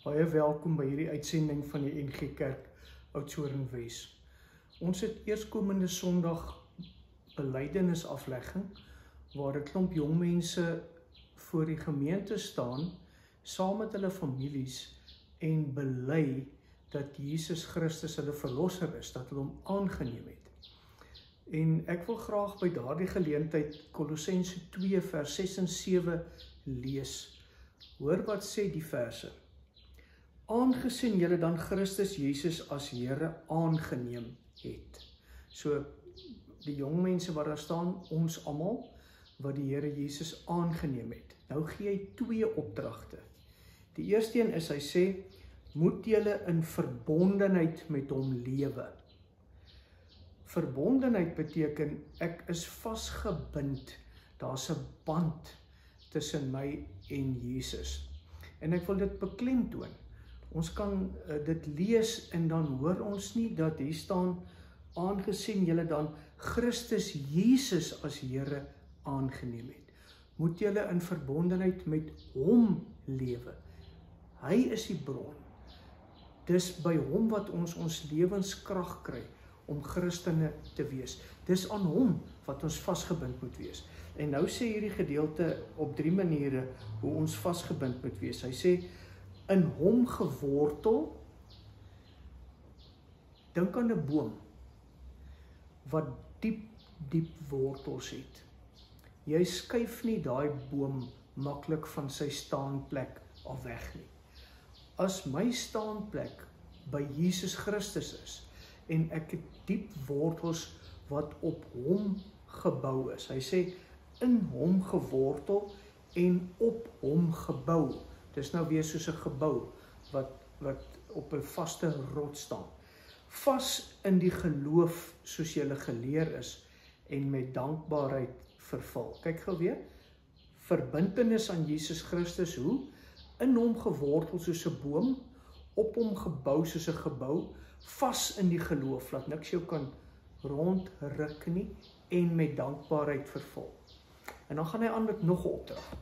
Baie welkom by hierdie uitsending van die NG Kerk Oudtshoorn Wes. Ons het eerskomende Sondag belydenisaflegging waar 'n klomp jong mense voor die gemeente staan saam met hulle families en bely dat Jesus Christus hulle verlosser is, dat hulle hom aangeneem het. En ek wil graag by daardie geleentheid Kolossense 2 vers 6 en 7 lees. Hoor wat sê die verse. Aangesien julle dan Christus Jesus as Here aangeneem het. So die jong mense wat daar staan, ons almal wat die Here Jesus aangeneem het. Nou gee hy 2 opdragte. Die eerste een is, hy sê, moet julle in verbondenheid met hom lewe. Verbondenheid beteken, ek is vasgebind, daar's 'n band tussen my en Jesus. En ek wil dit beklemtoon. Ons kan dit lees en dan hoor ons nie dat hier staan, aangesien julle dan Christus Jesus as Here aangeneem het. Moet julle in verbondenheid met hom lewe. Hy is die bron. Dis by hom wat ons lewenskrag kry om Christene te wees. Dis aan hom wat ons vasgebind moet wees. En nou sê hierdie gedeelte op 3 maniere hoe ons vasgebind moet wees. Hy sê, in hom gewortel, dink aan 'n boom wat diep wortels het. Jy skuif nie daai boom maklik van sy staanplek af weg nie. As my staanplek by Jesus Christus is en ek het diep wortels wat op hom gebou is. Hy sê in hom gewortel en op hom gebou. Dis nou weer soos 'n gebou wat op 'n vaste rots staan. Vas in die geloof soos julle geleer is en met dankbaarheid vervul. Kyk gou weer. Verbintenis aan Jesus Christus, hoe? In hom gewortel soos 'n boom, op hom gebou soos 'n gebou, vas in die geloof, laat niks jou kan rondruk nie en met dankbaarheid vervul. En dan gaan hy aan met nog 'n opdrag.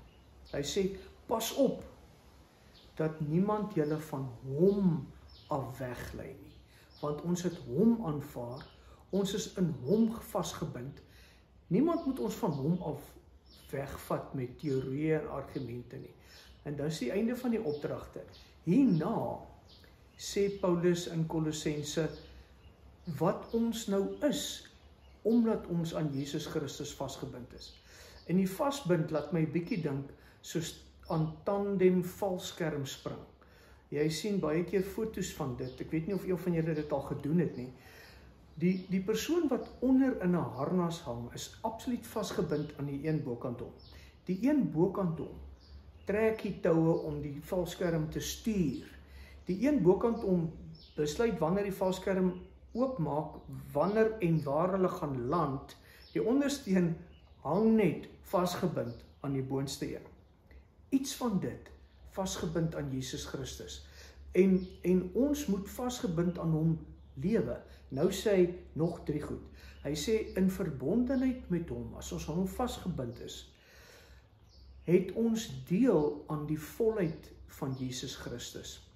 Hy sê, pas op dat niemand julle van hom af weglei nie. Want ons het hom aanvaar, ons is in hom vasgebind. Niemand moet ons van hom af wegvat met teorieë en argumente nie. En dis die einde van die opdragte. Hierna sê Paulus in Kolossense wat ons nou is, omdat ons aan Jesus Christus vasgebind is. En die vasbind laat my bietjie dink soos aan tandem valskermspring. Jy sien baie keer foto's van dit. Ek weet nie of een van julle dit al gedoen het nie. Die persoon wat onder in 'n harnas hang is absoluut vasgebind aan die een bokant hom. Die een bokant hom trek die toue om die valskerm te stuur. Die een bokant hom besluit wanneer die valskerm oopmaak, wanneer en waar hulle gaan land. Die onderste een hang net vasgebind aan die boonste een. Iets van dit vasgebind aan Jesus Christus. En ons moet vasgebind aan hom lewe. Nou sê hy nog 3 goed. Hy sê in verbondenheid met hom, as ons aan hom vasgebind is, het ons deel aan die volheid van Jesus Christus.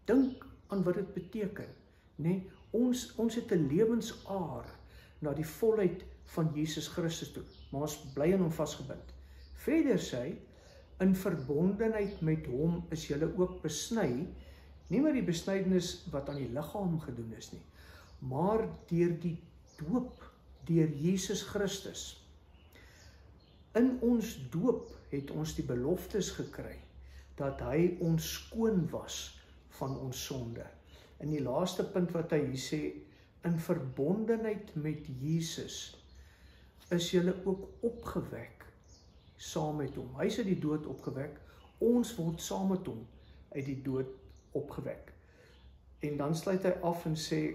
Dink aan wat dit beteken, nee, ons het 'n lewensaar na die volheid van Jesus Christus toe, maar ons bly aan hom vasgebind. Verder sê hy, in verbondenheid met hom is julle ook besny, nie met die besnydenis wat aan die liggaam gedoen is nie, maar deur die doop, deur Jesus Christus. In ons doop het ons die beloftes gekry, dat hy ons skoon was van ons sonde. En die laaste punt wat hy hier sê, in verbondenheid met Jesus, is julle ook opgewek saam met hom. Hy is uit die dood opgewek, ons word saam met hom uit die dood opgewek. En dan sluit hy af en sê,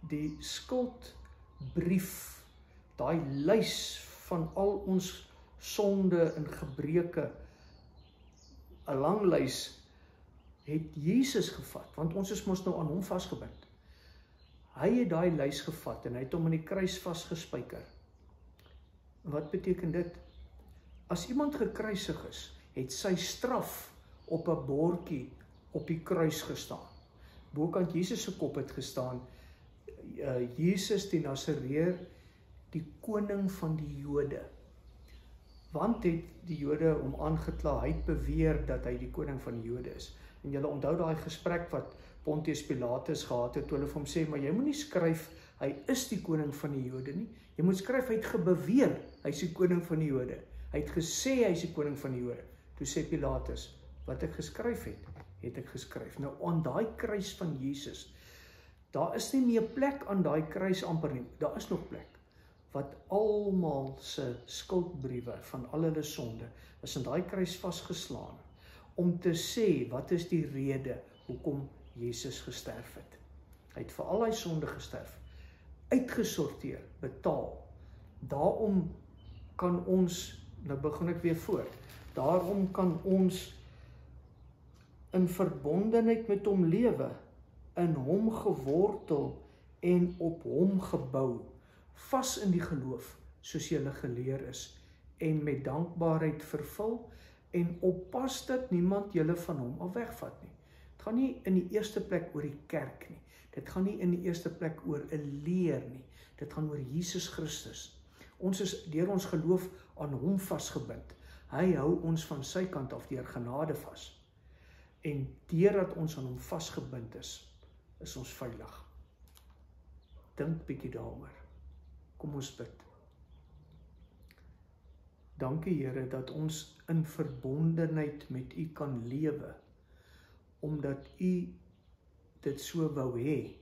die skuldbrief, daai lys van al ons sonde en gebreke, 'n lang lys, het Jesus gevat, want ons is mos nou aan hom vasgebind. Hy het daai lys gevat en hy het hom aan die kruis vasgespijker. Wat beteken dit? As iemand gekruisig is, het sy straf op 'n bordjie op die kruis gestaan. Bokant Jesus se kop het gestaan, Jesus die Nasareer, die koning van die Jode. Want het die Jode hom aangekla, hy het beweer dat hy die koning van die Jode is. En julle onthou daai gesprek wat Pontius Pilatus gehad het, toe hulle vir hom sê, maar jy moet nie skryf, hy is die koning van die Jode nie. Jy moet skryf, hy het gebeweer, hy is die koning van die Jode. Hy het gesê, hy is die koning van die Jode. Toe sê Pilatus, wat ek geskryf het ek geskryf. Nou, aan daai kruis van Jesus, daar is nie meer plek aan daai kruis amper nie, daar is nog plek, wat almal se skuldbriewe van al hulle sonde, is in daai kruis vasgeslaan, om te sê, wat is die rede, hoekom Jesus gesterf het. Hy het vir al hy sonde gesterf, uitgesorteer, betaal. Daarom kan ons, nou begin ek weer voort, daarom kan ons in verbondenheid met hom lewe, in hom gewortel en op hom gebou, vas in die geloof, soos julle geleer is, en met dankbaarheid vervul, en oppas dat niemand julle van hom af wegvat nie. Het gaan nie in die eerste plek oor die kerk nie, dit gaan nie in die eerste plek oor 'n leer nie, dit gaan oor Jesus Christus. Ons is deur ons geloof aan hom vasgebind. Hy hou ons van sy kant af deur genade vas. En deurdat ons aan hom vasgebind is ons veilig. Dink bietjie daaroor. Kom ons bid. Dankie Here dat ons in verbondenheid met U kan lewe, omdat U dit so wou hê,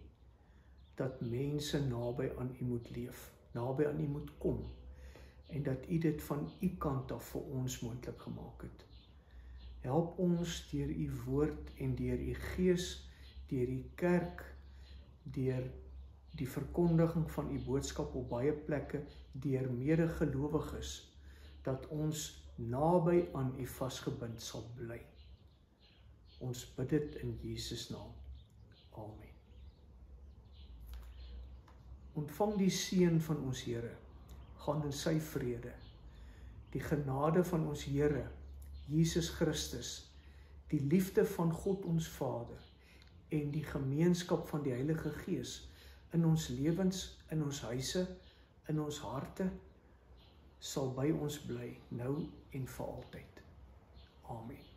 dat mense naby aan U moet leef, naby aan U moet kom, en dat U dit van U kant af vir ons moontlik gemaak het. Help ons deur U woord en deur U Gees, deur U kerk, deur die verkondiging van U boodskap op baie plekke, deur medegelowiges, dat ons naby aan U vasgebind sal bly. Ons bid dit in Jesus naam. Amen. Ontvang die seën van ons Here, gaan in sy vrede. Die genade van ons Here, Jesus Christus, die liefde van God ons Vader en die gemeenskap van die Heilige Gees in ons lewens, in ons huise, in ons harte, sal by ons bly, nou en vir altyd. Amen.